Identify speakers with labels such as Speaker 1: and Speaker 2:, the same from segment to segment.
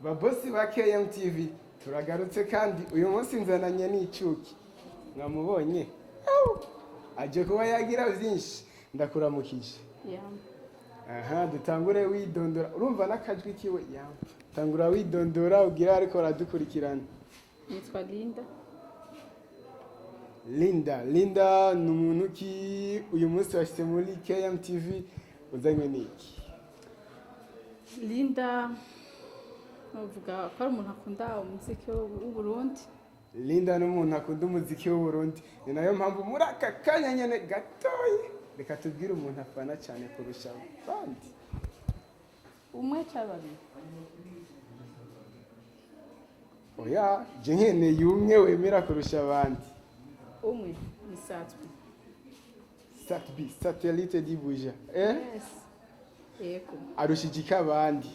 Speaker 1: Babosi ba KMTV turagarutse kandi uyu munsi nzananye n'icyuki mwamubonye aje kuba yagira byinshi ndakuramukije aha dutangure widondora urumva nakajwi kiwe tangura widondora ugira ariko radukurikirana.
Speaker 2: Nitwa
Speaker 1: Linda ni umuntu ki uyu munsi washyize muri KMTV uzanywe n'iki?
Speaker 2: Linda bavuga ko ari umuntu akunda umuziki w'u Burundi.
Speaker 1: Linda ni umuntu akunda umuziki w'u Burundi, ni nayo mpamvu muri aka kanya nyene gatoyi reka tubwire umuntu afana cyane kurusha abandi.
Speaker 2: Umwe cyangwa babiri?
Speaker 1: Oya, je nkeneye umwe wemera kurusha abandi.
Speaker 2: Umwe ni Satbi.
Speaker 1: Satellite d'Ibuja.
Speaker 2: Yes. Yego.
Speaker 1: Arushijika abandi.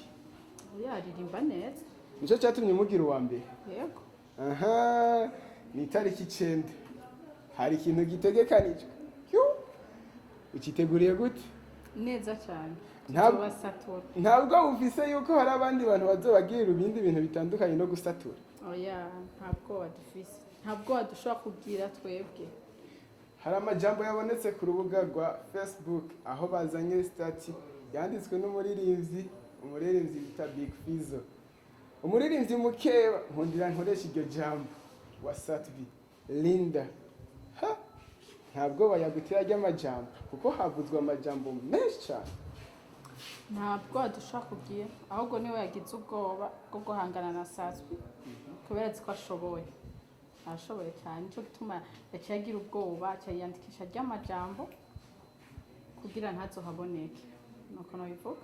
Speaker 2: Oya, aririmba neza.
Speaker 1: Nico cyatumye mugira uwa mbere.
Speaker 2: Yego.
Speaker 1: Aha, ni tariki 9. Hari ikintu gitegekanijwe. Ukiteguriye gute?
Speaker 2: Neza cyane.
Speaker 1: Ntabwo ufise yuko hari abandi bantu bazobagirira ibindi bintu bitandukanye no gusatura.
Speaker 2: Oya, ntabwo wadufise. Ntabwo wadushobora kugira twebwe.
Speaker 1: Hari amajambo yabonetse ku rubuga rwa Facebook aho bazanye stati yanditswe n'umuririmbyi bita Big Fizzo. Umuririmbyi mukeba nkundira nkoresha iryo jambo wa Satbi Linda. Ntabwo bayagutira ry'amajambo kuko havuzwe amajambo menshi cyane.
Speaker 2: Ntabwo wadushobora kugira ahubwo niwe yagize ubwoba bwo guhangana na Satbi kubera ko ashoboye. Ashoboye cyane cyo gituma yakiyagira ubwoba cyayandikisha ry'amajambo kugira ntazohaboneke. Nuko nabivuga.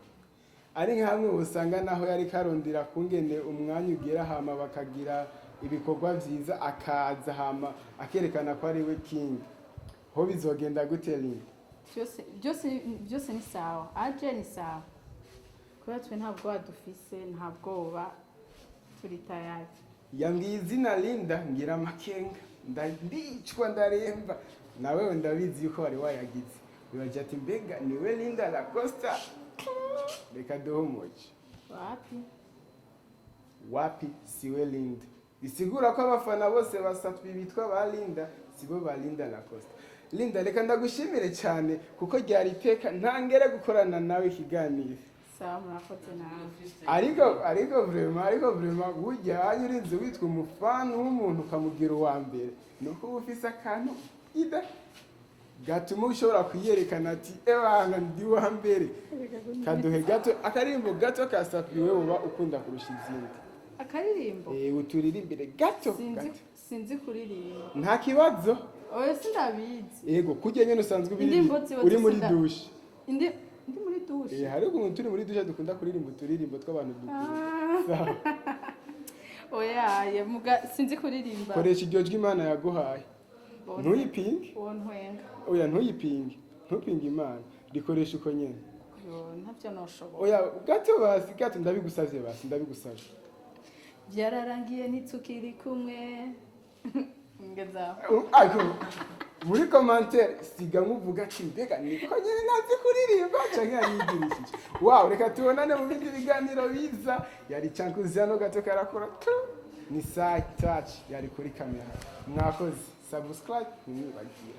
Speaker 1: Ari nkamwe usanga naho yari karondira kungene umwanya ugera hama bakagira ibikorwa byiza akaza hama akerekana ko ari we king. Ho bizogenda gute Linda?
Speaker 2: Byose ni sawa. Aje ni sawa. Kubera twe ntabwo wadufise ntabwoba turi tayari.
Speaker 1: Yambwiye izina Linda ngira makenga ndicwa ndaremba nawe ndabizi yuko wari wayagize bibaje ati mbega niwe Linda la Costa reka dohomoje wapi siwe Linda bisigura ko abafana bose basatwi bitwa ba Linda sibo ba Linda la Costa. Linda reka ndagushimire cyane kuko ryari iteka ntangere gukorana nawe ikiganiro. Ariko vraiment burya urinze witwa umufana w'umuntu ukamugira uwa mbere nuko ufise akantu ida gatuma ushobora kuyerekana ati ebana ndi wa mbere kaduhe gato akarimbo gato kasapfi wewe uba ukunda kurusha izindi.
Speaker 2: Akaririmbo
Speaker 1: uturirimbire gato
Speaker 2: sinzi kuririmba.
Speaker 1: Nta kibazo.
Speaker 2: Oya sindabizi.
Speaker 1: Yego kujye nyene usanzwe uri muri douche.
Speaker 2: Ndi muri douche.
Speaker 1: Hari ukuntu turi muri douche dukunda kuririmba uturirimbo tw'abantu dukunda.
Speaker 2: Oya muga sinzi kuririmba.
Speaker 1: Koresha iryo jwi Imana yaguhaye. Ntuyipinge. Oya ntuyipinge. Ntupinge Imana. Rikoresha uko nyene.
Speaker 2: Ntavyo noshobora.
Speaker 1: Oya gato ndabigusavye basi ndabigusavye.
Speaker 2: Byararangiye nitukiri kumwe. Ngeza.
Speaker 1: Muri commentaire siga muvuga ati mbega niko nyene nazi kuririmba canke yarigirishije. Wow, reka tubonane mu bindi biganiro biza. Yari Chankuzano gato karakora. Ni Sai Touch yari kuri kamera. Mwakoze subscribe ni bagiye.